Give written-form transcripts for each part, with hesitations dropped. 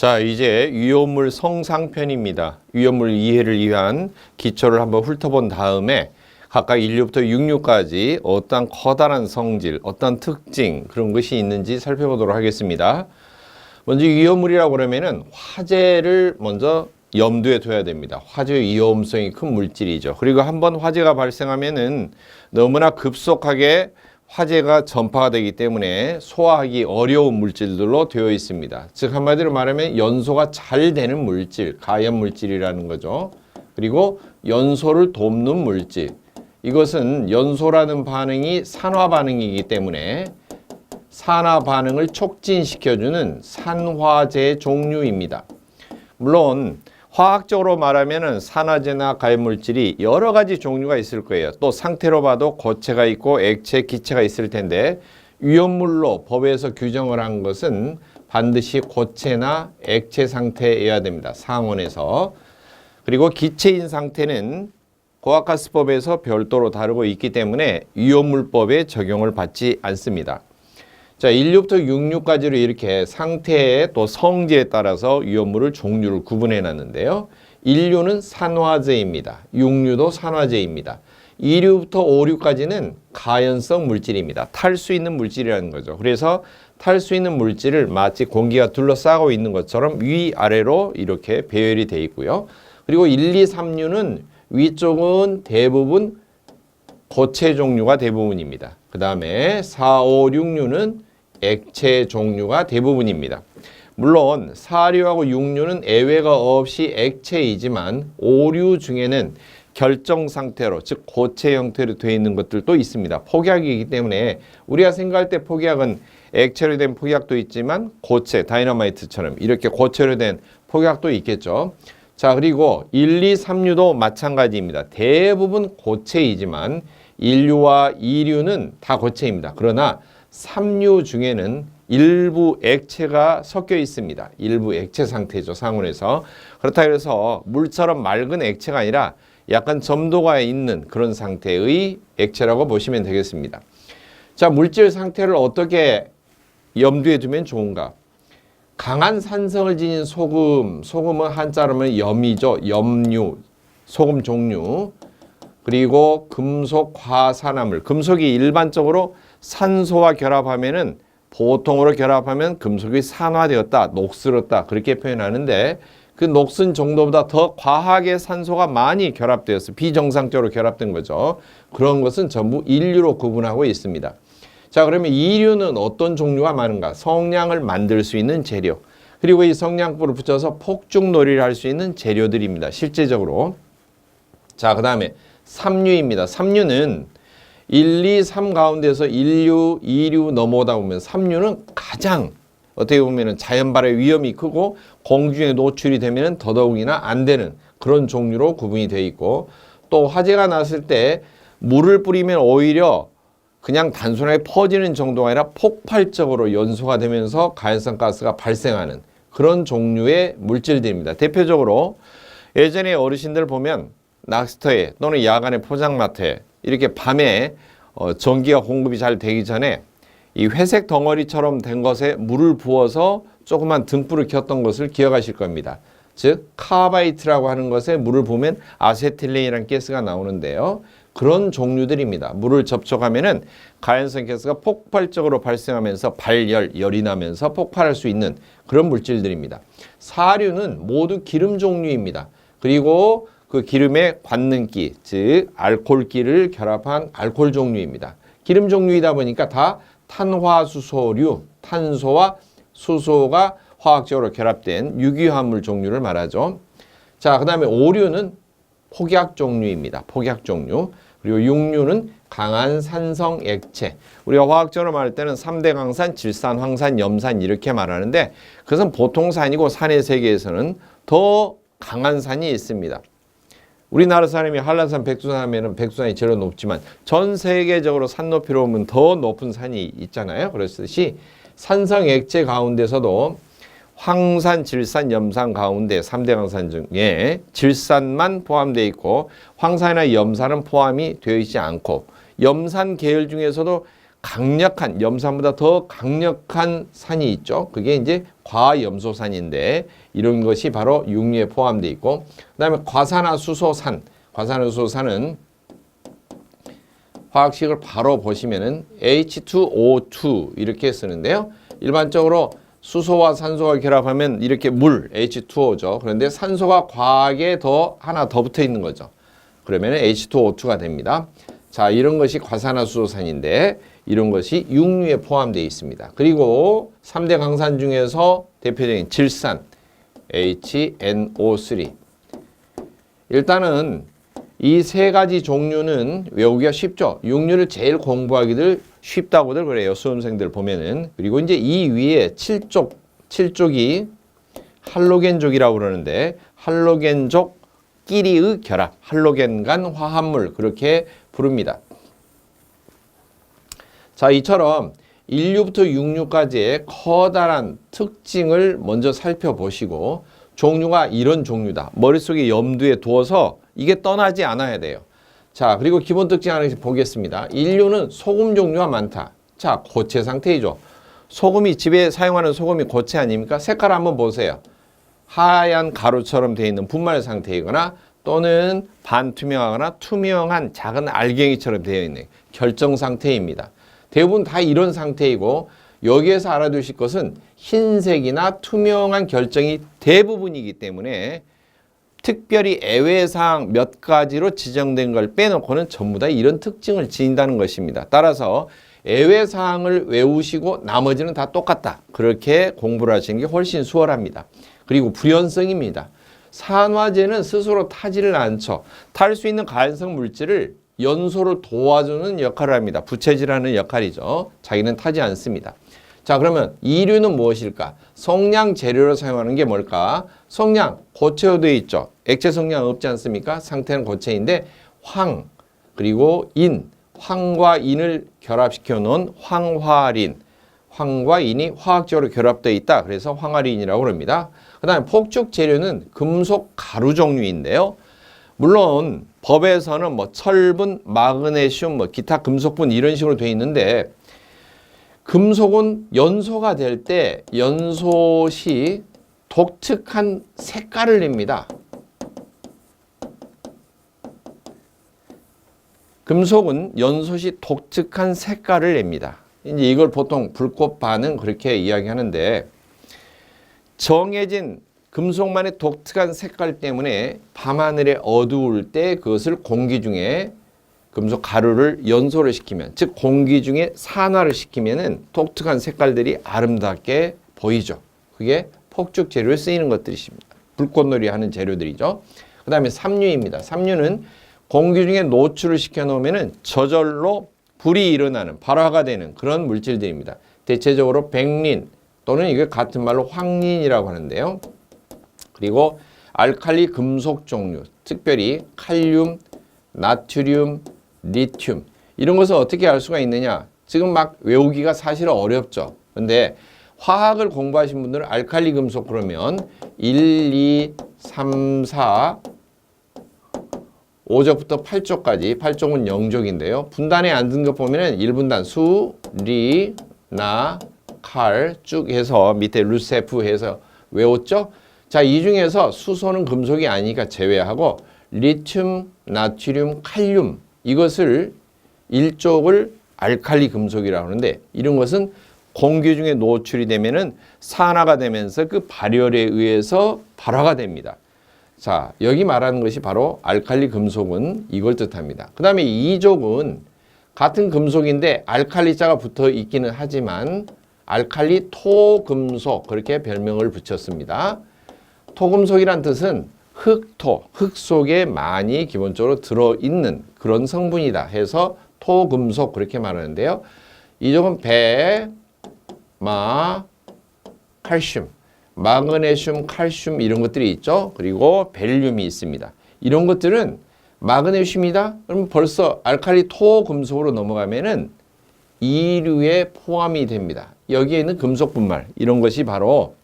자, 이제 위험물 성상편입니다. 위험물 이해를 위한 기초를 한번 훑어본 다음에 각각 1류부터 6류까지 어떤 커다란 성질, 어떤 특징 그런 것이 있는지 살펴보도록 하겠습니다. 먼저 위험물이라고 그러면은 화재를 먼저 염두에 둬야 됩니다. 화재 위험성이 큰 물질이죠. 그리고 한번 화재가 발생하면은 너무나 급속하게 화재가 전파가 되기 때문에 소화하기 어려운 물질들로 되어 있습니다. 즉 한마디로 말하면 연소가 잘 되는 물질, 가연 물질이라는 거죠. 그리고 연소를 돕는 물질. 이것은 연소라는 반응이 산화 반응이기 때문에 산화 반응을 촉진시켜주는 산화제 종류입니다. 물론 화학적으로 말하면 산화제나 가연물질이 여러 가지 종류가 있을 거예요. 또 상태로 봐도 고체가 있고 액체, 기체가 있을 텐데 위험물로 법에서 규정을 한 것은 반드시 고체나 액체 상태여야 됩니다. 상온에서. 그리고 기체인 상태는 고학가스법에서 별도로 다루고 있기 때문에 위험물법에 적용을 받지 않습니다. 자, 1류부터 6류까지로 이렇게 상태에 또 성질에 따라서 위험물을 종류를 구분해 놨는데요. 1류는 산화제입니다. 6류도 산화제입니다. 2류부터 5류까지는 가연성 물질입니다. 탈 수 있는 물질이라는 거죠. 그래서 탈 수 있는 물질을 마치 공기가 둘러싸고 있는 것처럼 위아래로 이렇게 배열이 되어 있고요. 그리고 1, 2, 3류는 위쪽은 대부분 고체 종류가 대부분입니다. 그 다음에 4, 5, 6류는 액체 종류가 대부분입니다. 물론 4류하고 6류는 예외가 없이 액체이지만 5류 중에는 결정 상태로 즉 고체 형태로 되어 있는 것들도 있습니다. 폭약이기 때문에 우리가 생각할 때 폭약은 액체로 된 폭약도 있지만 고체, 다이너마이트처럼 이렇게 고체로 된 폭약도 있겠죠. 자, 그리고 1, 2, 3류도 마찬가지입니다. 대부분 고체이지만 1류와 2류는 다 고체입니다. 그러나 3류 중에는 일부 액체가 섞여 있습니다. 일부 액체 상태죠, 상온에서. 그렇다 해서 물처럼 맑은 액체가 아니라 약간 점도가 있는 그런 상태의 액체라고 보시면 되겠습니다. 자, 물질 상태를 어떻게 염두에 두면 좋은가? 강한 산성을 지닌 소금, 소금은 한자로 하면 염이죠. 염류, 소금 종류. 그리고 금속 과산화물, 금속이 일반적으로 산소와 결합하면은 보통으로 결합하면 금속이 산화되었다, 녹슬었다 그렇게 표현하는데 그 녹슨 정도보다 더 과하게 산소가 많이 결합되어서 비정상적으로 결합된 거죠. 그런 것은 전부 1류로 구분하고 있습니다. 자, 그러면 2류는 어떤 종류가 많은가? 성냥을 만들 수 있는 재료, 그리고 이 성냥불을 붙여서 폭죽놀이를 할 수 있는 재료들입니다. 실제적으로. 자, 그 다음에 3류입니다. 3류는 1, 2, 3 가운데서 1류, 2류 넘어오다 보면 3류는 가장 어떻게 보면 자연발의 위험이 크고 공중에 노출이 되면 더더욱이나 안 되는 그런 종류로 구분이 되어 있고, 또 화재가 났을 때 물을 뿌리면 오히려 그냥 단순하게 퍼지는 정도가 아니라 폭발적으로 연소가 되면서 가연성 가스가 발생하는 그런 종류의 물질들입니다. 대표적으로 예전에 어르신들 보면 낚시터에 또는 야간에 포장마트에 이렇게 밤에 전기가 공급이 잘 되기 전에 이 회색 덩어리처럼 된 것에 물을 부어서 조그만 등불을 켰던 것을 기억하실 겁니다. 즉 카바이트라고 하는 것에 물을 부으면 아세틸렌이라는 가스가 나오는데요. 그런 종류들입니다. 물을 접촉하면은 가연성 가스가 폭발적으로 발생하면서 발열, 열이 나면서 폭발할 수 있는 그런 물질들입니다. 4류는 모두 기름 종류입니다. 그리고 그 기름의 관능기, 즉 알코올기를 결합한 알코올 종류입니다. 기름 종류이다 보니까 다 탄화수소류, 탄소와 수소가 화학적으로 결합된 유기화합물 종류를 말하죠. 자, 그 다음에 5류는 폭약 종류입니다. 폭약 종류. 그리고 6류는 강한 산성 액체. 우리가 화학적으로 말할 때는 3대 강산, 질산, 황산, 염산 이렇게 말하는데 그것은 보통 산이고 산의 세계에서는 더 강한 산이 있습니다. 우리나라 사람이 한라산, 백두산 하면은 백두산이 제일 높지만 전 세계적으로 산 높이로 보면 더 높은 산이 있잖아요. 그렇듯이 산성 액체 가운데서도 황산, 질산, 염산 가운데 3대 강산 중에 질산만 포함되어 있고 황산이나 염산은 포함이 되어 있지 않고 염산 계열 중에서도 강력한, 염산보다 더 강력한 산이 있죠. 그게 이제 과염소산인데 이런 것이 바로 육류에 포함되어 있고, 그다음에 과산화수소산. 과산화수소산은 화학식을 바로 보시면은 H2O2 이렇게 쓰는데요. 일반적으로 수소와 산소가 결합하면 이렇게 물 H2O죠. 그런데 산소가 과하게 하나 더 붙어 있는 거죠. 그러면 H2O2가 됩니다. 자, 이런 것이 과산화수소산인데 이런 것이 육류에 포함되어 있습니다. 그리고 3대 강산 중에서 대표적인 질산 HNO3. 일단은 이 세 가지 종류는 외우기가 쉽죠. 육류를 제일 공부하기들 쉽다고들 그래요. 수험생들 보면은. 그리고 이제 이 위에 7쪽이 할로겐족이라고 그러는데 할로겐족끼리의 결합, 할로겐 간 화합물 그렇게 부릅니다. 자, 이처럼 1류부터 6류까지의 커다란 특징을 먼저 살펴보시고 종류가 이런 종류다. 머릿속에 염두에 두어서 이게 떠나지 않아야 돼요. 자, 그리고 기본 특징 하나씩 보겠습니다. 1류는 소금 종류가 많다. 자, 고체 상태이죠. 소금이 집에 사용하는 소금이 고체 아닙니까? 색깔 한번 보세요. 하얀 가루처럼 되어 있는 분말 상태이거나 또는 반투명하거나 투명한 작은 알갱이처럼 되어 있는 결정 상태입니다. 대부분 다 이런 상태이고 여기에서 알아두실 것은 흰색이나 투명한 결정이 대부분이기 때문에 특별히 애외사항 몇 가지로 지정된 걸 빼놓고는 전부 다 이런 특징을 지닌다는 것입니다. 따라서 애외사항을 외우시고 나머지는 다 똑같다. 그렇게 공부를 하시는 게 훨씬 수월합니다. 그리고 불연성입니다. 산화제는 스스로 타지를 않죠. 탈 수 있는 가연성 물질을 연소를 도와주는 역할을 합니다. 부채질하는 역할이죠. 자기는 타지 않습니다. 자, 그러면 2류는 무엇일까? 성냥 재료로 사용하는 게 뭘까? 성냥, 고체로 되어 있죠. 액체 성냥 없지 않습니까? 상태는 고체인데 황, 그리고 인, 황과 인을 결합시켜 놓은 황화린. 황과 인이 화학적으로 결합되어 있다. 그래서 황화린이라고 합니다. 그 다음에 폭죽 재료는 금속 가루 종류인데요. 물론 법에서는 뭐 철분, 마그네슘, 뭐 기타 금속분 이런 식으로 되어 있는데 금속은 연소가 될 때 연소시 독특한 색깔을 냅니다. 금속은 연소시 독특한 색깔을 냅니다. 이제 이걸 보통 불꽃 반응 그렇게 이야기하는데 정해진 금속만의 독특한 색깔 때문에 밤하늘에 어두울 때 그것을 공기 중에 금속 가루를 연소를 시키면, 즉 공기 중에 산화를 시키면은 독특한 색깔들이 아름답게 보이죠. 그게 폭죽 재료에 쓰이는 것들이십니다. 불꽃놀이 하는 재료들이죠. 그 다음에 삼류입니다. 삼류는 공기 중에 노출을 시켜 놓으면은 저절로 불이 일어나는, 발화가 되는 그런 물질들입니다. 대체적으로 백린 또는 이게 같은 말로 황린이라고 하는데요. 그리고 알칼리 금속 종류, 특별히 칼륨, 나트륨, 리튬 이런 것을 어떻게 알 수가 있느냐? 지금 막 외우기가 사실 어렵죠. 근데 화학을 공부하신 분들은 알칼리 금속 그러면 1, 2, 3, 4, 5족부터 8족까지 8족은 0족인데요. 분단에 안 든 것 보면은 1분단 수, 리, 나, 칼 쭉 해서 밑에 루세프 해서 외웠죠? 자, 이 중에서 수소는 금속이 아니니까 제외하고 리튬, 나트륨, 칼륨 이것을 일족을 알칼리 금속이라고 하는데 이런 것은 공기 중에 노출이 되면은 산화가 되면서 그 발열에 의해서 발화가 됩니다. 자, 여기 말하는 것이 바로 알칼리 금속은 이걸 뜻합니다. 그 다음에 이족은 같은 금속인데 알칼리자가 붙어 있기는 하지만 알칼리 토금속 그렇게 별명을 붙였습니다. 토금속이란 뜻은 흑토, 흙 속에 많이 기본적으로 들어있는 그런 성분이다 해서 토금속 그렇게 말하는데요. 이쪽은 배, 마, 칼슘, 마그네슘, 칼슘 이런 것들이 있죠. 그리고 벨륨이 있습니다. 이런 것들은 마그네슘이다? 그럼 벌써 알칼리 토금속으로 넘어가면은 이류에 포함이 됩니다. 여기에 있는 금속 분말 이런 것이 바로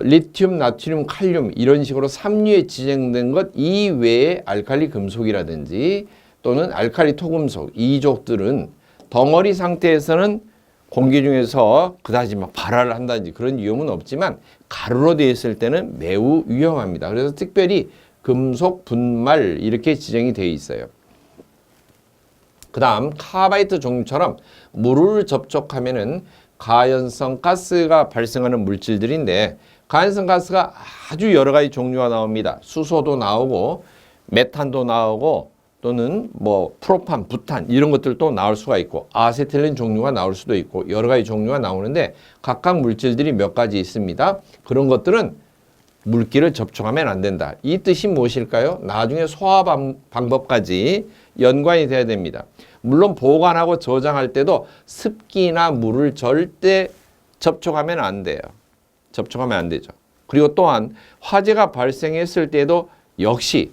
리튬, 나트륨, 칼륨 이런 식으로 3류에 지정된 것 이외의 알칼리 금속이라든지 또는 알칼리 토금속 이족들은 덩어리 상태에서는 공기 중에서 그다지 막 발화를 한다든지 그런 위험은 없지만 가루로 되어 있을 때는 매우 위험합니다. 그래서 특별히 금속 분말 이렇게 지정이 되어 있어요. 그 다음 카바이트 종류처럼 물을 접촉하면은 가연성 가스가 발생하는 물질들인데, 가연성 가스가 아주 여러 가지 종류가 나옵니다. 수소도 나오고 메탄도 나오고 또는 뭐 프로판, 부탄 이런 것들도 나올 수가 있고 아세틸렌 종류가 나올 수도 있고 여러 가지 종류가 나오는데, 각각 물질들이 몇 가지 있습니다. 그런 것들은 물기를 접촉하면 안 된다. 이 뜻이 무엇일까요? 나중에 소화 방법까지 연관이 돼야 됩니다. 물론 보관하고 저장할 때도 습기나 물을 절대 접촉하면 안 돼요. 접촉하면 안 되죠. 그리고 또한 화재가 발생했을 때도 역시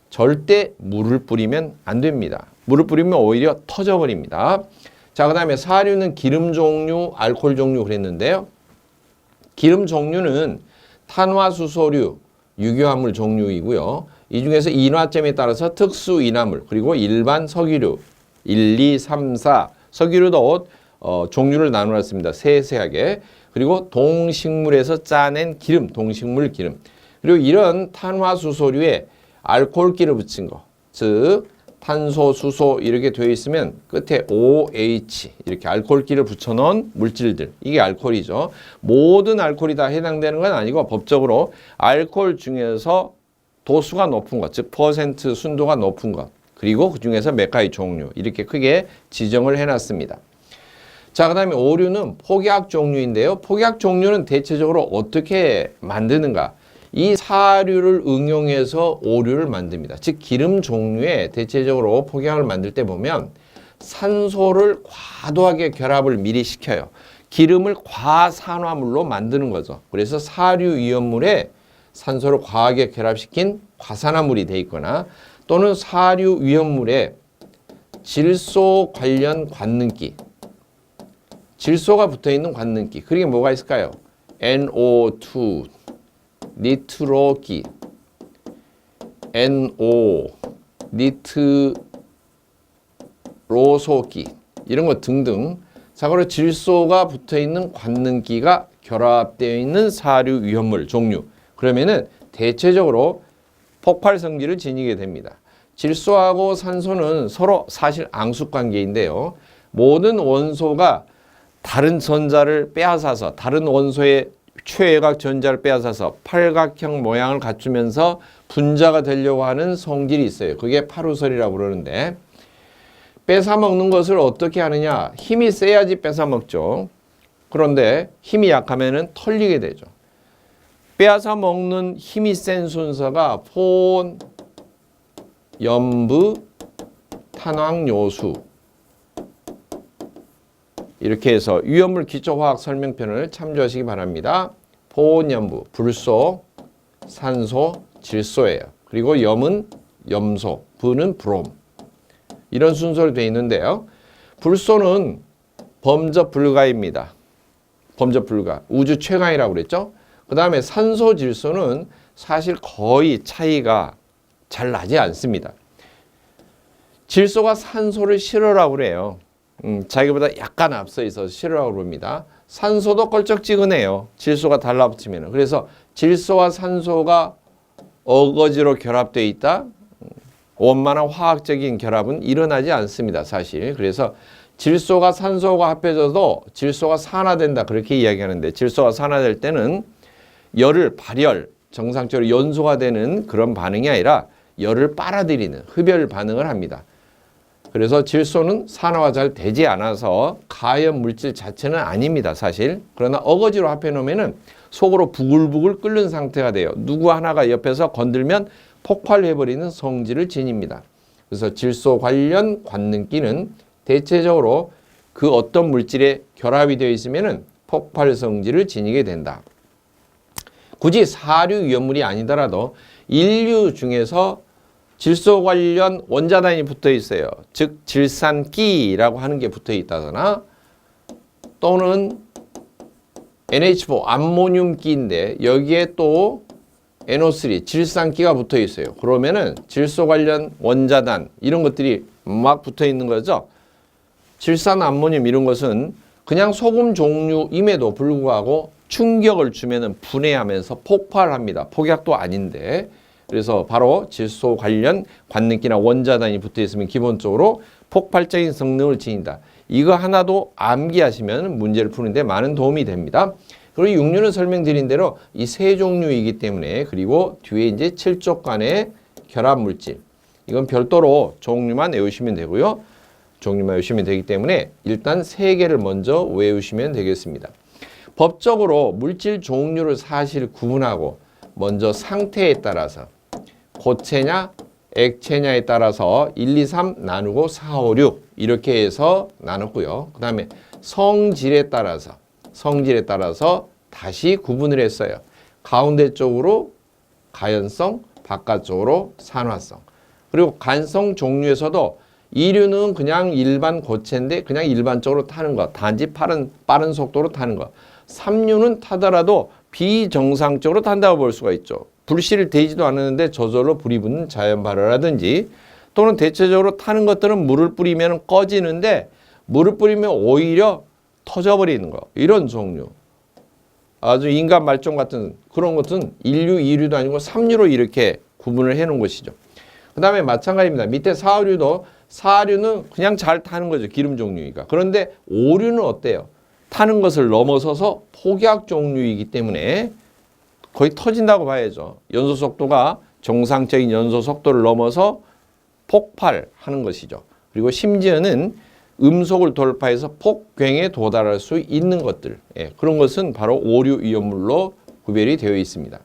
절대 물을 뿌리면 안 됩니다. 물을 뿌리면 오히려 터져버립니다. 자, 그 다음에 사료는 기름 종류, 알코올 종류 그랬는데요. 기름 종류는 탄화수소류, 유효화물 종류이고요. 이 중에서 인화점에 따라서 특수 인화물, 그리고 일반 석유류, 1, 2, 3, 4, 석유류도 종류를 나누었습니다. 세세하게. 그리고 동식물에서 짜낸 기름, 동식물 기름. 그리고 이런 탄화수소류에 알코올기를 붙인 거, 즉 탄소, 수소 이렇게 되어 있으면 끝에 OH 이렇게 알코올기를 붙여놓은 물질들, 이게 알코올이죠. 모든 알코올이 다 해당되는 건 아니고 법적으로 알코올 중에서 도수가 높은 것, 즉 퍼센트 순도가 높은 것, 그리고 그 중에서 몇 가지 종류 이렇게 크게 지정을 해놨습니다. 자, 그 다음에 오류는 폭약 종류인데요. 폭약 종류는 대체적으로 어떻게 만드는가? 이 사료를 응용해서 오류를 만듭니다. 즉 기름 종류에 대체적으로 폭약을 만들 때 보면 산소를 과도하게 결합을 미리 시켜요. 기름을 과산화물로 만드는 거죠. 그래서 사료 위험물에 산소를 과하게 결합시킨 과산화물이 돼 있거나, 또는 사료 위험물에 질소 관련 관능기, 질소가 붙어있는 관능기, 그게 뭐가 있을까요? NO2, 니트로기, NO, 니트로소기 이런 것 등등, 자고로 질소가 붙어있는 관능기가 결합되어 있는 사료 위험물 종류, 그러면은 대체적으로 폭발 성질을 지니게 됩니다. 질소하고 산소는 서로 사실 앙숙관계인데요. 모든 원소가 다른 전자를 빼앗아서, 다른 원소의 최외곽 전자를 빼앗아서 팔각형 모양을 갖추면서 분자가 되려고 하는 성질이 있어요. 그게 파루설이라고 그러는데, 뺏어먹는 것을 어떻게 하느냐? 힘이 세야지 뺏어먹죠. 그런데 힘이 약하면은 털리게 되죠. 빼앗아 먹는 힘이 센 순서가 폰, 염부, 탄황요수 이렇게 해서 위험물 기초화학 설명편을 참조하시기 바랍니다. 폰, 염부, 불소, 산소, 질소예요. 그리고 염은 염소, 부는 브롬. 이런 순서로 되어 있는데요. 불소는 범접 불가입니다. 범접 불가. 우주 최강이라고 그랬죠. 그 다음에 산소, 질소는 사실 거의 차이가 잘 나지 않습니다. 질소가 산소를 싫어라고 그래요. 자기보다 약간 앞서 있어서 싫어라고 그럽니다. 산소도 껄쩍지근해요. 질소가 달라붙으면. 그래서 질소와 산소가 어거지로 결합되어 있다. 원만한 화학적인 결합은 일어나지 않습니다. 사실. 그래서 질소가 산소가 합해져도 질소가 산화된다 그렇게 이야기하는데, 질소가 산화될 때는 열을 발열, 정상적으로 연소가 되는 그런 반응이 아니라 열을 빨아들이는 흡열 반응을 합니다. 그래서 질소는 산화가 잘 되지 않아서 가연 물질 자체는 아닙니다, 사실. 그러나 어거지로 합해 놓으면은 속으로 부글부글 끓는 상태가 돼요. 누구 하나가 옆에서 건들면 폭발해버리는 성질을 지닙니다. 그래서 질소 관련 관능기는 대체적으로 그 어떤 물질에 결합이 되어 있으면은 폭발 성질을 지니게 된다. 굳이 사료 위험물이 아니더라도 인류 중에서 질소 관련 원자단이 붙어 있어요. 즉 질산기라고 하는 게 붙어 있다거나, 또는 NH4 암모늄기인데 여기에 또 NO3 질산기가 붙어 있어요. 그러면은 질소 관련 원자단 이런 것들이 막 붙어 있는 거죠. 질산 암모늄 이런 것은 그냥 소금 종류임에도 불구하고 충격을 주면은 분해하면서 폭발합니다. 폭약도 아닌데. 그래서 바로 질소 관련 관능기나 원자단이 붙어 있으면 기본적으로 폭발적인 성능을 지닌다. 이거 하나도 암기하시면 문제를 푸는데 많은 도움이 됩니다. 그리고 육류는 설명드린 대로 이 세 종류이기 때문에, 그리고 뒤에 이제 7족간의 결합물질. 이건 별도로 종류만 외우시면 되고요. 종류만 외우시면 되기 때문에 일단 세 개를 먼저 외우시면 되겠습니다. 법적으로 물질 종류를 사실 구분하고 먼저 상태에 따라서 고체냐 액체냐에 따라서 1, 2, 3 나누고 4, 5, 6 이렇게 해서 나눴고요. 그 다음에 성질에 따라서 다시 구분을 했어요. 가운데 쪽으로 가연성, 바깥쪽으로 산화성. 그리고 간성 종류에서도 이류는 그냥 일반 고체인데 그냥 일반적으로 타는 것, 단지 빠른 속도로 타는 것. 삼류는 타더라도 비정상적으로 탄다고 볼 수가 있죠. 불씨를 대지도 않았는데 저절로 불이 붙는 자연 발화라든지, 또는 대체적으로 타는 것들은 물을 뿌리면 꺼지는데 물을 뿌리면 오히려 터져버리는 거. 이런 종류. 아주 인간 말종 같은 그런 것은 1류, 2류도 아니고 3류로 이렇게 구분을 해 놓은 것이죠. 그 다음에 마찬가지입니다. 밑에 4류도 4류는 그냥 잘 타는 거죠. 기름 종류니까. 그런데 5류는 어때요? 타는 것을 넘어서서 폭약 종류이기 때문에 거의 터진다고 봐야죠. 연소 속도가 정상적인 연소 속도를 넘어서 폭발하는 것이죠. 그리고 심지어는 음속을 돌파해서 폭괭에 도달할 수 있는 것들, 그런 것은 바로 오류 위험물로 구별이 되어 있습니다.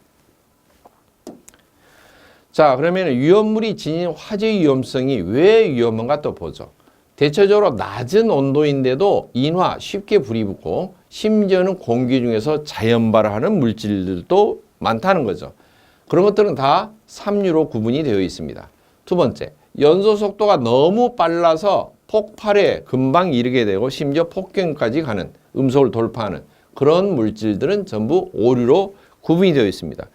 자, 그러면 위험물이 지닌 화재 위험성이 왜 위험한가 또 보죠. 대체적으로 낮은 온도인데도 인화 쉽게 불이 붙고, 심지어는 공기 중에서 자연 발화하는 물질들도 많다는 거죠. 그런 것들은 다 3류로 구분이 되어 있습니다. 두 번째, 연소 속도가 너무 빨라서 폭발에 금방 이르게 되고 심지어 폭격까지 가는, 음속을 돌파하는 그런 물질들은 전부 5류로 구분이 되어 있습니다.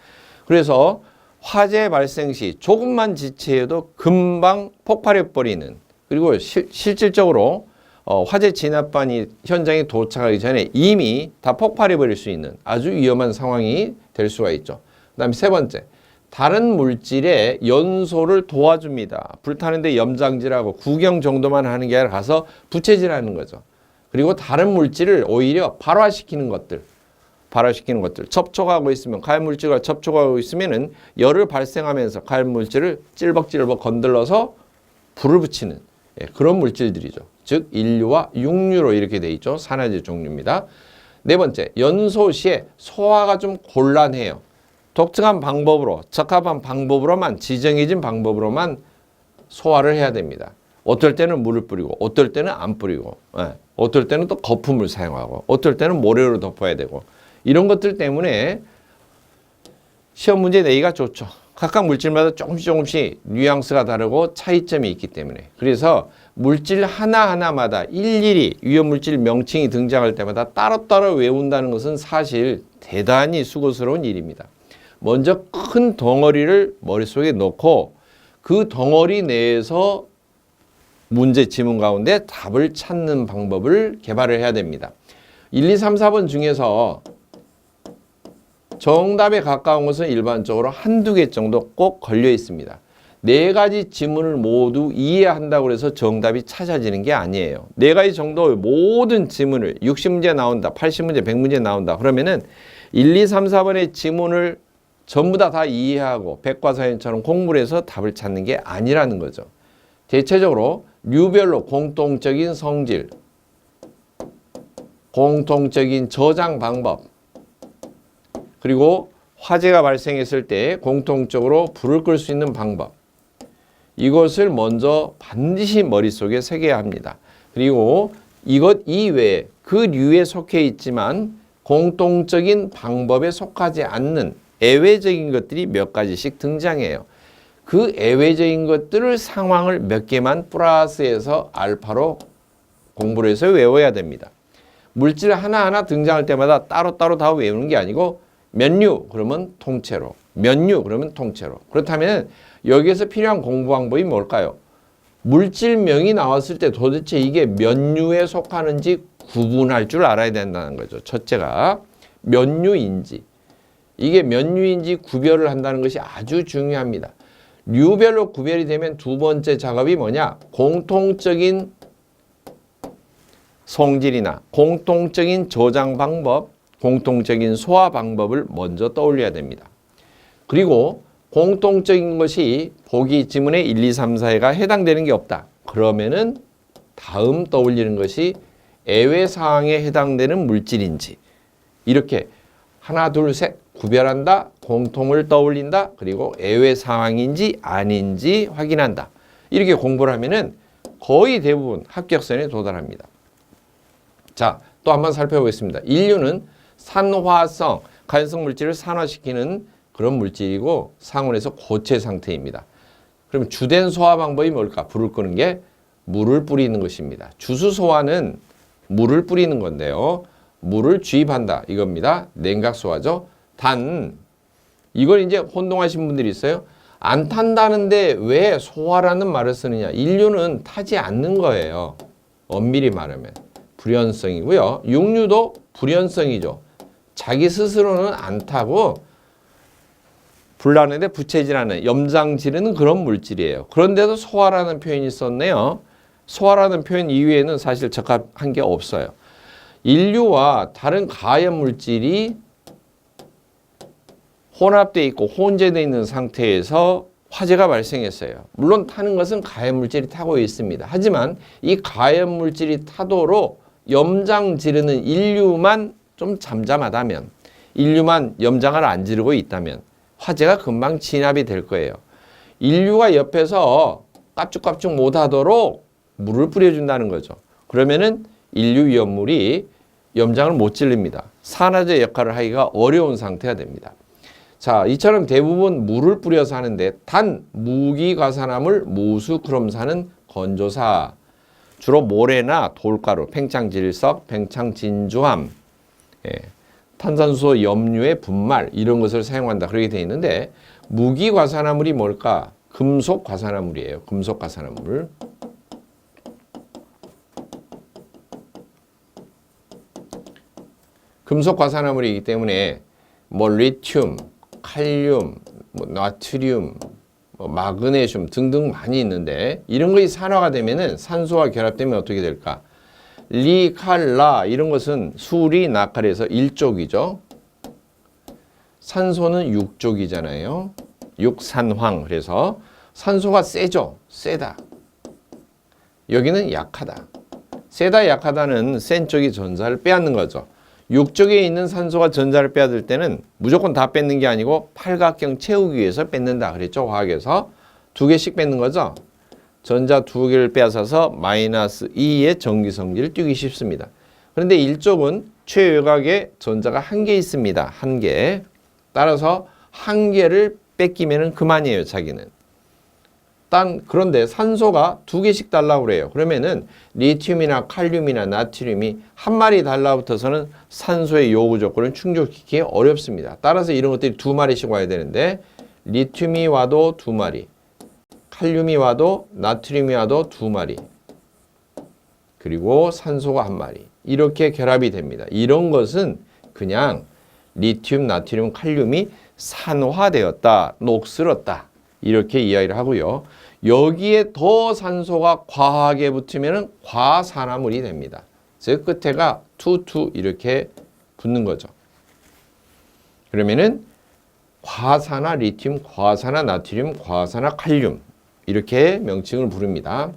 그래서 화재 발생 시 조금만 지체해도 금방 폭발해 버리는, 그리고 실질적으로 화재 진압반이 현장에 도착하기 전에 이미 다 폭발해 버릴 수 있는 아주 위험한 상황이 될 수가 있죠. 그 다음에 세 번째, 다른 물질의 연소를 도와줍니다. 불타는데 염장질하고 구경 정도만 하는 게 아니라 가서 부채질하는 거죠. 그리고 다른 물질을 오히려 발화시키는 것들, 접촉하고 있으면, 가열물질과 접촉하고 있으면은 열을 발생하면서 가열물질을 찔벅찔벅 건들러서 불을 붙이는, 그런 물질들이죠. 즉 1류와 6류로 이렇게 돼 있죠. 산화제 종류입니다. 네 번째, 연소 시에 소화가 좀 곤란해요. 독특한 방법으로, 적합한 방법으로만, 지정해진 방법으로만 소화를 해야 됩니다. 어떨 때는 물을 뿌리고, 어떨 때는 안 뿌리고, 어떨 때는 또 거품을 사용하고, 어떨 때는 모래로 덮어야 되고, 이런 것들 때문에 시험 문제 내기가 좋죠. 각각 물질마다 조금씩 뉘앙스가 다르고 차이점이 있기 때문에. 그래서 물질 하나하나마다 일일이 위험물질 명칭이 등장할 때마다 따로따로 외운다는 것은 사실 대단히 수고스러운 일입니다. 먼저 큰 덩어리를 머릿속에 넣고 그 덩어리 내에서 문제 지문 가운데 답을 찾는 방법을 개발을 해야 됩니다. 1, 2, 3, 4번 중에서 정답에 가까운 것은 일반적으로 한두 개 정도 꼭 걸려 있습니다. 네 가지 지문을 모두 이해한다고 해서 정답이 찾아지는 게 아니에요. 네 가지 정도의 모든 지문을 60문제 나온다, 80문제, 100문제 나온다. 그러면은 1, 2, 3, 4번의 지문을 전부 다 이해하고 백과사전처럼 공부를 해서 답을 찾는 게 아니라는 거죠. 대체적으로 류별로 공통적인 성질, 공통적인 저장 방법, 그리고 화재가 발생했을 때 공통적으로 불을 끌 수 있는 방법, 이것을 먼저 반드시 머릿속에 새겨야 합니다. 그리고 이것 이외에 그 류에 속해 있지만 공통적인 방법에 속하지 않는 예외적인 것들이 몇 가지씩 등장해요. 그 예외적인 것들을 상황을 몇 개만 플러스해서 알파로 공부를 해서 외워야 됩니다. 물질 하나하나 등장할 때마다 따로따로 다 외우는 게 아니고 몇 류 그러면 통째로, 몇 류 그러면 통째로. 그렇다면 여기에서 필요한 공부 방법이 뭘까요? 물질명이 나왔을 때 도대체 이게 몇 류에 속하는지 구분할 줄 알아야 된다는 거죠. 첫째가 몇 류인지, 이게 몇 류인지 구별을 한다는 것이 아주 중요합니다. 류별로 구별이 되면 두 번째 작업이 뭐냐? 공통적인 성질이나 공통적인 저장 방법, 공통적인 소화 방법을 먼저 떠올려야 됩니다. 그리고 공통적인 것이 보기 지문에 1, 2, 3, 4가 해당되는 게 없다. 그러면은 다음 떠올리는 것이 애외 사항에 해당되는 물질인지, 이렇게 하나, 둘, 셋 구별한다, 공통을 떠올린다, 그리고 애외 사항인지 아닌지 확인한다. 이렇게 공부를 하면은 거의 대부분 합격선에 도달합니다. 자, 또 한번 살펴보겠습니다. 인류는 산화성, 가연성 물질을 산화시키는 그런 물질이고 상온에서 고체 상태입니다. 그럼 주된 소화 방법이 뭘까? 불을 끄는 게 물을 뿌리는 것입니다. 주수 소화는 물을 뿌리는 건데요. 물을 주입한다 이겁니다. 냉각 소화죠. 단, 이걸 이제 혼동하신 분들이 있어요. 안 탄다는데 왜 소화라는 말을 쓰느냐? 인류는 타지 않는 거예요. 엄밀히 말하면. 불연성이고요. 육류도 불연성이죠. 자기 스스로는 안 타고 불나는데 부채질하는, 염장 지르는 그런 물질이에요. 그런데도 소화라는 표현이 있었네요. 소화라는 표현 이외에는 사실 적합한 게 없어요. 인류와 다른 가연 물질이 혼합되어 있고 혼재되어 있는 상태에서 화재가 발생했어요. 물론 타는 것은 가연 물질이 타고 있습니다. 하지만 이 가연 물질이 타도록 염장 지르는 인류만 좀 잠잠하다면, 인류만 염장을 안 지르고 있다면 화재가 금방 진압이 될 거예요. 인류가 옆에서 깝죽깝죽 못하도록 물을 뿌려준다는 거죠. 그러면은 인류 위험물이 염장을 못 질릅니다. 산화제 역할을 하기가 어려운 상태가 됩니다. 자, 이처럼 대부분 물을 뿌려서 하는데 단 무기과산화물 무수크롬산은 건조사, 주로 모래나 돌가루, 팽창질석, 팽창진주함, 탄산수소 염류의 분말 이런 것을 사용한다 그렇게 되어 있는데, 무기과산화물이 뭘까? 금속과산화물이에요. 금속과산화물. 금속과산화물이기 때문에 뭐 리튬, 칼륨, 뭐 나트륨, 뭐 마그네슘 등등 많이 있는데, 이런 것이 산화가 되면은 산소와 결합되면 어떻게 될까? 리, 칼, 라 이런 것은 수리, 나칼에서 1족이죠. 산소는 6족이잖아요. 육산황. 그래서 산소가 세죠. 세다. 여기는 약하다. 세다, 약하다는 센 쪽이 전자를 빼앗는 거죠. 6쪽에 있는 산소가 전자를 빼앗을 때는 무조건 다 뺏는 게 아니고 팔각형 채우기 위해서 뺏는다 그랬죠. 화학에서 2개씩 뺏는 거죠. 전자 2개를 빼앗아서 마이너스 2의 전기성질을 띄우기 쉽습니다. 그런데 1쪽은 최외곽에 전자가 1개 있습니다. 1개. 따라서 1개를 뺏기면 그만이에요. 자기는. 그런데 산소가 2개씩 달라고 그래요. 그러면은 리튬이나 칼륨이나 나트륨이 한 마리 달라붙어서는 산소의 요구 조건을 충족시키기 어렵습니다. 따라서 이런 것들이 2마리씩 와야 되는데, 리튬이 와도 2마리, 칼륨이 와도, 나트륨이 와도 2마리, 그리고 산소가 1마리, 이렇게 결합이 됩니다. 이런 것은 그냥 리튬, 나트륨, 칼륨이 산화되었다, 녹슬었다, 이렇게 이야기를 하고요. 여기에 더 산소가 과하게 붙으면 과산화물이 됩니다. 즉 끝에가 투 이렇게 붙는 거죠. 그러면은 과산화 리튬, 과산화 나트륨, 과산화 칼륨 이렇게 명칭을 부릅니다.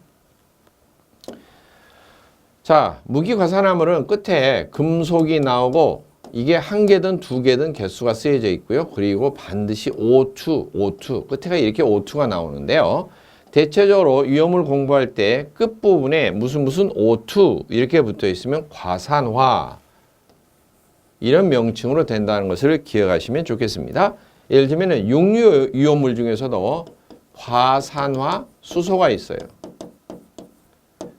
자, 무기과산화물은 끝에 금속이 나오고 이게 1개든 2개든 개수가 쓰여져 있고요. 그리고 반드시 O2 끝에가 이렇게 O2가 나오는데요. 대체적으로 위험을 공부할 때 끝부분에 무슨 O2 이렇게 붙어 있으면 과산화 이런 명칭으로 된다는 것을 기억하시면 좋겠습니다. 예를 들면 육류 위험물 중에서도 과산화 수소가 있어요.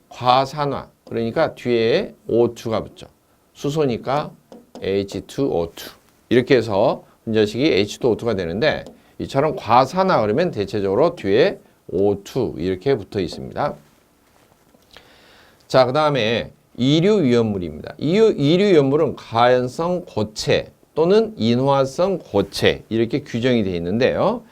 과산화 그러니까 뒤에 O2가 붙죠. 수소니까 H2O2 이렇게 해서 분자식이 H2O2가 되는데, 이처럼 과산화 그러면 대체적으로 뒤에 O2 이렇게 붙어 있습니다. 자, 그 다음에 이류위험물입니다. 이류위험물은 가연성 고체 또는 인화성 고체 이렇게 규정이 되어 있는데요.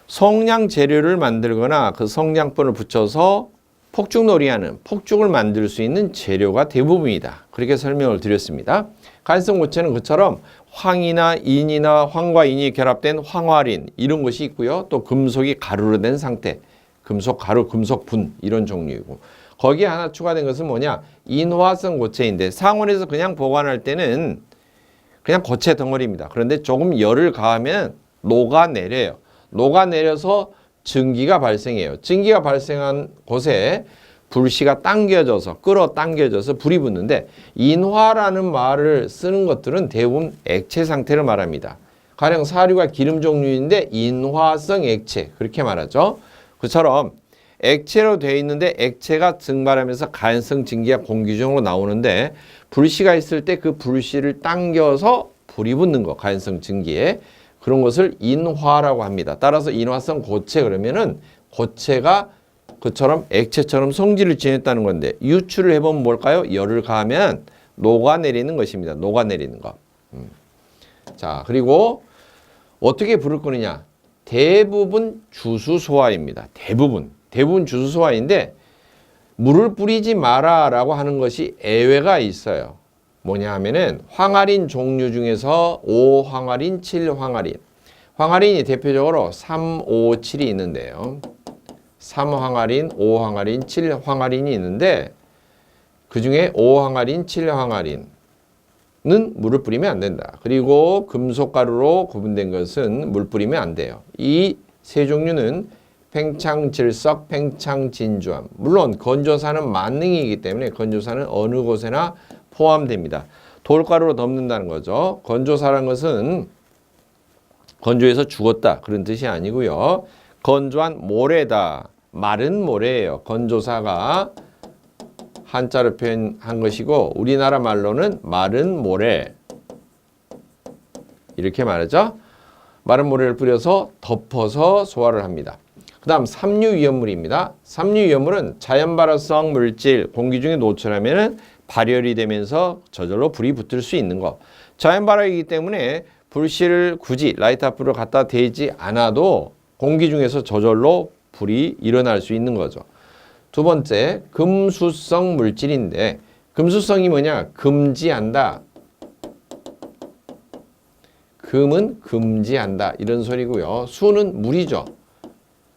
성냥 재료를 만들거나 그 성냥본을 붙여서 폭죽놀이하는 폭죽을 만들 수 있는 재료가 대부분이다. 그렇게 설명을 드렸습니다. 가연성 고체는 그처럼 황이나 인이나 황과 인이 결합된 황화린 이런 것이 있고요. 또 금속이 가루로 된 상태, 금속 가루, 금속 분 이런 종류이고 거기에 하나 추가된 것은 뭐냐? 인화성 고체인데 상온에서 그냥 보관할 때는 그냥 고체 덩어리입니다. 그런데 조금 열을 가하면 녹아내려요. 녹아내려서 증기가 발생해요. 증기가 발생한 곳에 불씨가 당겨져서 끌어당겨져서 불이 붙는데 인화라는 말을 쓰는 것들은 대부분 액체 상태를 말합니다. 가령 사료가 기름 종류인데 인화성 액체 그렇게 말하죠. 그처럼 액체로 되어 있는데 액체가 증발하면서 가연성 증기가 공기 중으로 나오는데 불씨가 있을 때 그 불씨를 당겨서 불이 붙는 거 가연성 증기에 그런 것을 인화라고 합니다. 따라서 인화성 고체 그러면은 고체가 그처럼 액체처럼 성질을 지녔다는 건데 유출을 해보면 뭘까요? 열을 가하면 녹아내리는 것입니다. 녹아내리는 것. 자, 그리고 어떻게 불을 끄느냐? 대부분 주수소화입니다. 대부분 주수소화인데 물을 뿌리지 마라라고 하는 것이 예외가 있어요. 뭐냐 하면은 황화린 종류 중에서 5황화린, 7황화린. 황화린이 대표적으로 3, 5, 7이 있는데요. 3황화린, 5황화린, 7황화린이 있는데 그 중에 5황화린, 7황화린은 물을 뿌리면 안 된다. 그리고 금속가루로 구분된 것은 물 뿌리면 안 돼요. 이 세 종류는 팽창질석, 팽창진주암. 물론 건조사는 만능이기 때문에 건조사는 어느 곳에나 포함됩니다. 돌가루로 덮는다는 거죠. 건조사라는 것은 건조해서 죽었다 그런 뜻이 아니고요. 건조한 모래다. 마른 모래예요. 건조사가 한자로 표현한 것이고 우리나라 말로는 마른 모래 이렇게 말하죠. 마른 모래를 뿌려서 덮어서 소화를 합니다. 그 다음 삼류위험물입니다. 삼류위험물은 자연발화성 물질 공기 중에 노출하면 발열이 되면서 저절로 불이 붙을 수 있는 것. 자연발화이기 때문에 불씨를 굳이 라이터 불을 갖다 대지 않아도 공기 중에서 저절로 불이 일어날 수 있는 거죠. 두 번째, 금수성 물질인데 금수성이 뭐냐? 금지한다. 금은 금지한다. 이런 소리고요. 수는 물이죠.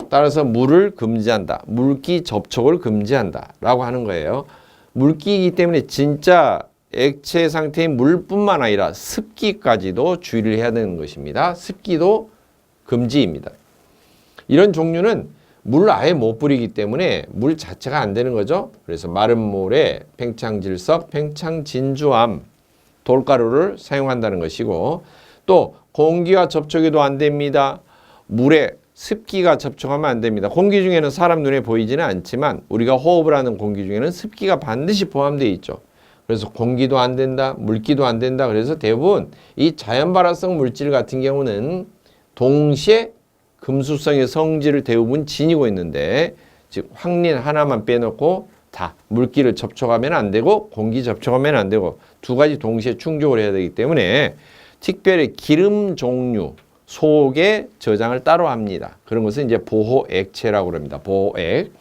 따라서 물을 금지한다. 물기 접촉을 금지한다. 라고 하는 거예요. 물기이기 때문에 진짜 액체 상태인 물뿐만 아니라 습기까지도 주의를 해야 되는 것입니다. 습기도 금지입니다. 이런 종류는 물 아예 못 뿌리기 때문에 물 자체가 안 되는 거죠. 그래서 마른 모래, 팽창질석, 팽창진주암, 돌가루를 사용한다는 것이고 또 공기와 접촉해도 안 됩니다. 물에 습기가 접촉하면 안 됩니다. 공기 중에는 사람 눈에 보이지는 않지만 우리가 호흡을 하는 공기 중에는 습기가 반드시 포함되어 있죠. 그래서 공기도 안 된다, 물기도 안 된다. 그래서 대부분 이 자연발화성 물질 같은 경우는 동시에 금수성의 성질을 대부분 지니고 있는데 즉 황린 하나만 빼놓고 다 물기를 접촉하면 안 되고 공기 접촉하면 안 되고 두 가지 동시에 충족을 해야 되기 때문에 특별히 기름 종류 속에 저장을 따로 합니다. 그런 것은 이제 보호액체라고 합니다. 보호액.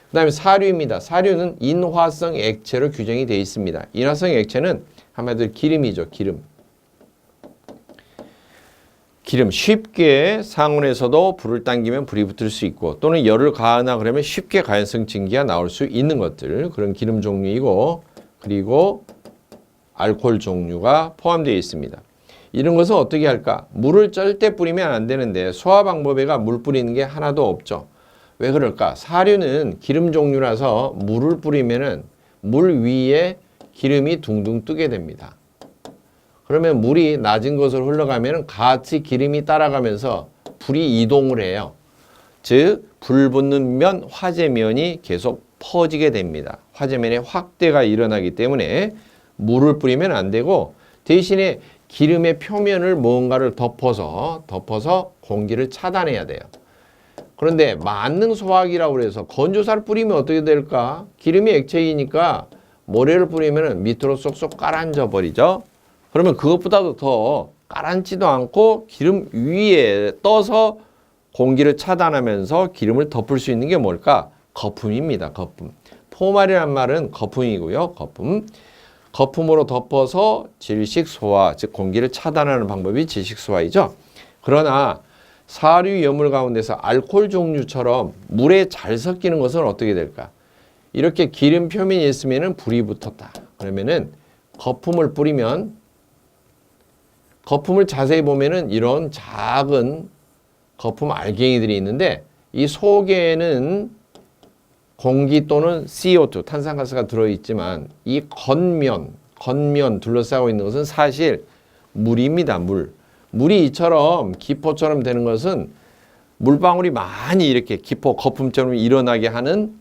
그 다음에 사료입니다. 사료는 인화성 액체로 규정이 되어 있습니다. 인화성 액체는 한마디로 기름이죠. 기름 쉽게 상온에서도 불을 당기면 불이 붙을 수 있고 또는 열을 가하나 그러면 쉽게 가연성 증기가 나올 수 있는 것들 그런 기름 종류이고 그리고 알코올 종류가 포함되어 있습니다. 이런 것은 어떻게 할까? 물을 절대 뿌리면 안 되는데 소화 방법에가 물 뿌리는 게 하나도 없죠. 왜 그럴까? 사료는 기름 종류라서 물을 뿌리면은 물 위에 기름이 둥둥 뜨게 됩니다. 그러면 물이 낮은 곳으로 흘러가면 같이 기름이 따라가면서 불이 이동을 해요. 즉, 불 붙는 면, 화재면이 계속 퍼지게 됩니다. 화재면의 확대가 일어나기 때문에 물을 뿌리면 안 되고 대신에 기름의 표면을 뭔가를 덮어서 공기를 차단해야 돼요. 그런데 만능 소화기라고 해서 건조사를 뿌리면 어떻게 될까? 기름이 액체이니까 모래를 뿌리면 밑으로 쏙쏙 가라앉아 버리죠. 그러면 그것보다도 더 가라앉지도 않고 기름 위에 떠서 공기를 차단하면서 기름을 덮을 수 있는 게 뭘까? 거품입니다. 거품. 포말이란 말은 거품이고요. 거품. 거품으로 덮어서 질식 소화, 즉 공기를 차단하는 방법이 질식 소화이죠. 그러나 사류 위험물 가운데서 알코올 종류처럼 물에 잘 섞이는 것은 어떻게 될까? 이렇게 기름 표면이 있으면 불이 붙었다. 그러면은 거품을 뿌리면, 거품을 자세히 보면은 이런 작은 거품 알갱이들이 있는데 이 속에는 공기 또는 CO2, 탄산가스가 들어있지만 이 겉면 둘러싸고 있는 것은 사실 물입니다. 물이 이처럼 기포처럼 되는 것은 물방울이 많이 이렇게 기포, 거품처럼 일어나게 하는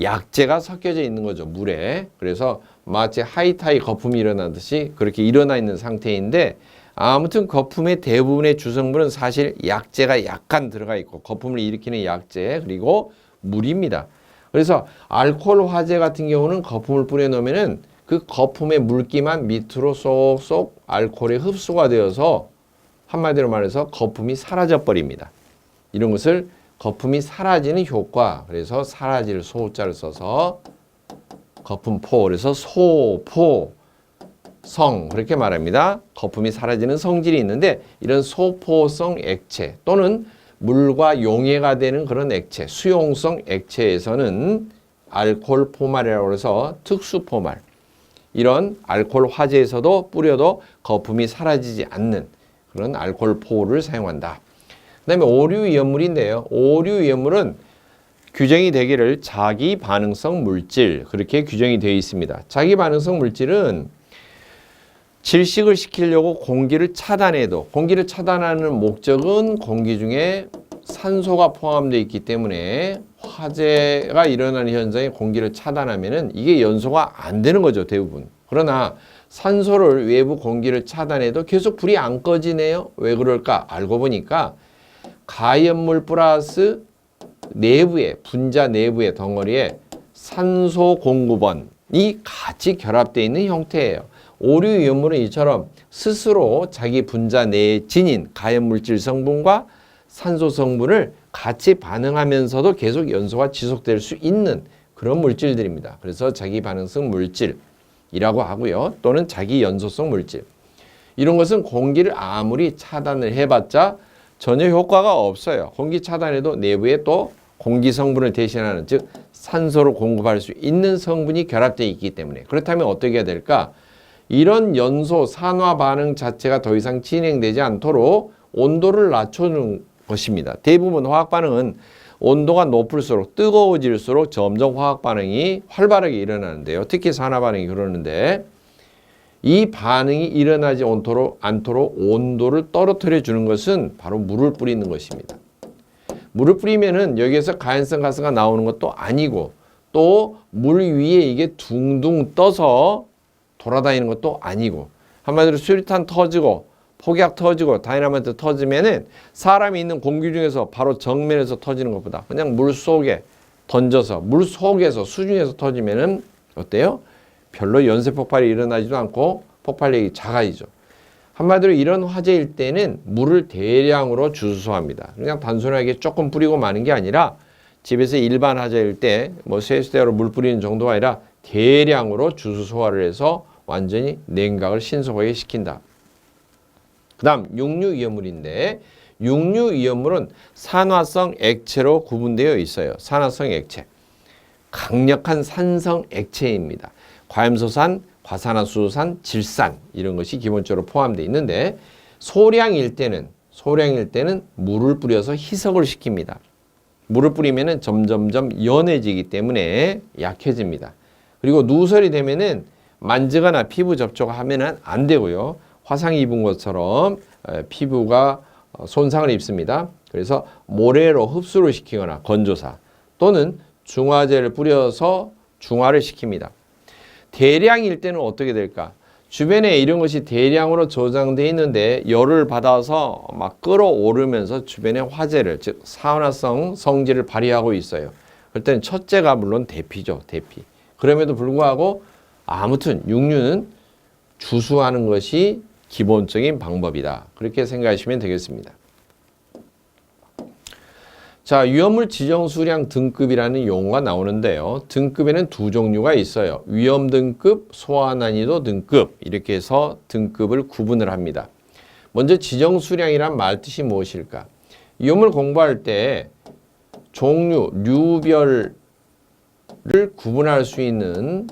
약재가 섞여져 있는 거죠. 물에. 그래서 마치 하이타이 거품이 일어나듯이 그렇게 일어나 있는 상태인데, 아무튼 거품의 대부분의 주성분은 사실 약재가 약간 들어가 있고 거품을 일으키는 약재, 그리고 물입니다. 그래서 알코올 화재 같은 경우는 거품을 뿌려 놓으면은 그 거품의 물기만 밑으로 쏙쏙 알코올에 흡수가 되어서 한마디로 말해서 거품이 사라져 버립니다. 이런 것을 거품이 사라지는 효과, 그래서 사라질 소자를 써서 거품포, 그래서 소포성 그렇게 말합니다. 거품이 사라지는 성질이 있는데 이런 소포성 액체 또는 물과 용해가 되는 그런 액체, 수용성 액체에서는 알코올 포말이라고 해서 특수 포말, 이런 알코올 화재에서도 뿌려도 거품이 사라지지 않는 그런 알코올 포를 사용한다. 그 다음에 오류 위험물인데요. 오류 위험물은 규정이 되기를 자기 반응성 물질, 그렇게 규정이 되어 있습니다. 자기 반응성 물질은 질식을 시키려고 공기를 차단해도, 공기를 차단하는 목적은 공기 중에 산소가 포함되어 있기 때문에 화재가 일어나는 현장에 공기를 차단하면은 이게 연소가 안 되는 거죠, 대부분. 그러나 산소를 외부 공기를 차단해도 계속 불이 안 꺼지네요. 왜 그럴까? 알고 보니까 가연물 플러스 내부에, 분자 내부의 덩어리에 산소 공급원이 같이 결합되어 있는 형태예요. 오류 위험물은 이처럼 스스로 자기 분자 내에 지닌 가연물질 성분과 산소 성분을 같이 반응하면서도 계속 연소가 지속될 수 있는 그런 물질들입니다. 그래서 자기 반응성 물질이라고 하고요. 또는 자기 연소성 물질. 이런 것은 공기를 아무리 차단을 해봤자 전혀 효과가 없어요. 공기 차단해도 내부에 또 공기 성분을 대신하는, 즉 산소를 공급할 수 있는 성분이 결합되어 있기 때문에. 그렇다면 어떻게 해야 될까? 이런 연소 산화 반응 자체가 더 이상 진행되지 않도록 온도를 낮추는 것입니다. 대부분 화학 반응은 온도가 높을수록, 뜨거워질수록 점점 화학 반응이 활발하게 일어나는데요. 특히 산화 반응이 그러는데, 이 반응이 일어나지 않도록 온도를 떨어뜨려 주는 것은 바로 물을 뿌리는 것입니다. 물을 뿌리면은 여기에서 가연성 가스가 나오는 것도 아니고, 또 물 위에 이게 둥둥 떠서 돌아다니는 것도 아니고, 한마디로 수류탄 터지고 폭약 터지고 다이나마이트 터지면은 사람이 있는 공기 중에서 바로 정면에서 터지는 것보다 그냥 물 속에 던져서 물 속에서 수중에서 터지면은 어때요? 별로 연쇄 폭발이 일어나지도 않고 폭발력이 작아지죠. 한마디로 이런 화재일 때는 물을 대량으로 주수소합니다. 그냥 단순하게 조금 뿌리고 마는 게 아니라 집에서 일반 화재일 때 뭐 세수대로 물 뿌리는 정도가 아니라 대량으로 주수소화를 해서 완전히 냉각을 신속하게 시킨다. 그 다음 육류위험물인데, 육류위험물은 산화성 액체로 구분되어 있어요. 산화성 액체. 강력한 산성 액체입니다. 과염소산, 과산화수소산, 질산 이런 것이 기본적으로 포함되어 있는데, 소량일 때는 물을 뿌려서 희석을 시킵니다. 물을 뿌리면은 점점점 연해지기 때문에 약해집니다. 그리고 누설이 되면은 만지거나 피부 접촉하면은 안 되고요. 화상 입은 것처럼 피부가 손상을 입습니다. 그래서 모래로 흡수를 시키거나 건조사 또는 중화제를 뿌려서 중화를 시킵니다. 대량일 때는 어떻게 될까? 주변에 이런 것이 대량으로 저장되어 있는데 열을 받아서 막 끌어오르면서 주변의 화재를, 즉 산화성 성질을 발휘하고 있어요. 그럴 때는 첫째가 물론 대피죠. 대피. 그럼에도 불구하고 아무튼 육류는 주수하는 것이 기본적인 방법이다. 그렇게 생각하시면 되겠습니다. 자, 위험물 지정 수량 등급이라는 용어가 나오는데요. 등급에는 두 종류가 있어요. 위험 등급, 소화 난이도 등급 이렇게 해서 등급을 구분을 합니다. 먼저 지정 수량이란 말 뜻이 무엇일까? 위험물 공부할 때 종류, 류별을 구분할 수 있는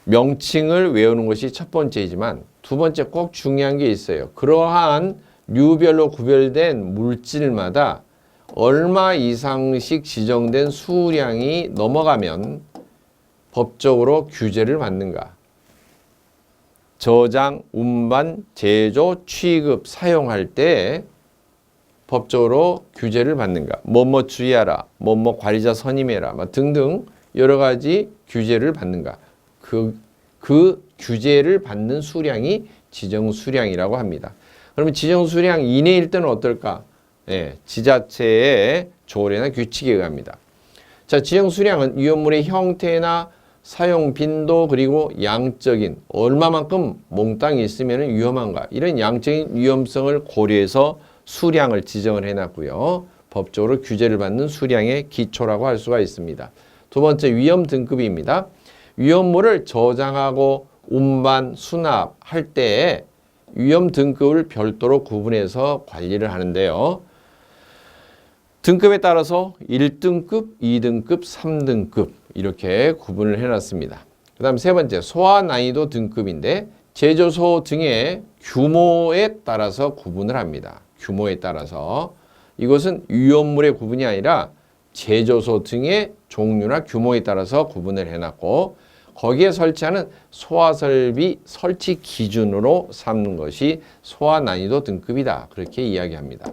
명칭을 외우는 것이 첫 번째이지만 두 번째 꼭 중요한 게 있어요. 그러한 류별로 구별된 물질마다 얼마 이상씩 지정된 수량이 넘어가면 법적으로 규제를 받는가? 저장, 운반, 제조, 취급, 사용할 때 법적으로 규제를 받는가? 뭐뭐 주의하라, 뭐뭐 관리자 선임해라 등등 여러 가지 규제를 받는가? 그 규제를 받는 수량이 지정 수량이라고 합니다. 그러면 지정 수량 이내일 때는 어떨까? 지자체의 조례나 규칙에 의합니다. 자, 지정 수량은 위험물의 형태나 사용 빈도 그리고 양적인 얼마만큼 몽땅이 있으면 위험한가 이런 양적인 위험성을 고려해서 수량을 지정을 해놨고요. 법적으로 규제를 받는 수량의 기초라고 할 수가 있습니다. 두 번째 위험 등급입니다. 위험물을 저장하고 운반, 수납할 때 위험 등급을 별도로 구분해서 관리를 하는데요. 등급에 따라서 1등급, 2등급, 3등급 이렇게 구분을 해놨습니다. 그 다음 세 번째 소화 난이도 등급인데 제조소 등의 규모에 따라서 구분을 합니다. 규모에 따라서 이것은 위험물의 구분이 아니라 제조소 등의 종류나 규모에 따라서 구분을 해놨고 거기에 설치하는 소화설비 설치 기준으로 삼는 것이 소화 난이도 등급이다. 그렇게 이야기합니다.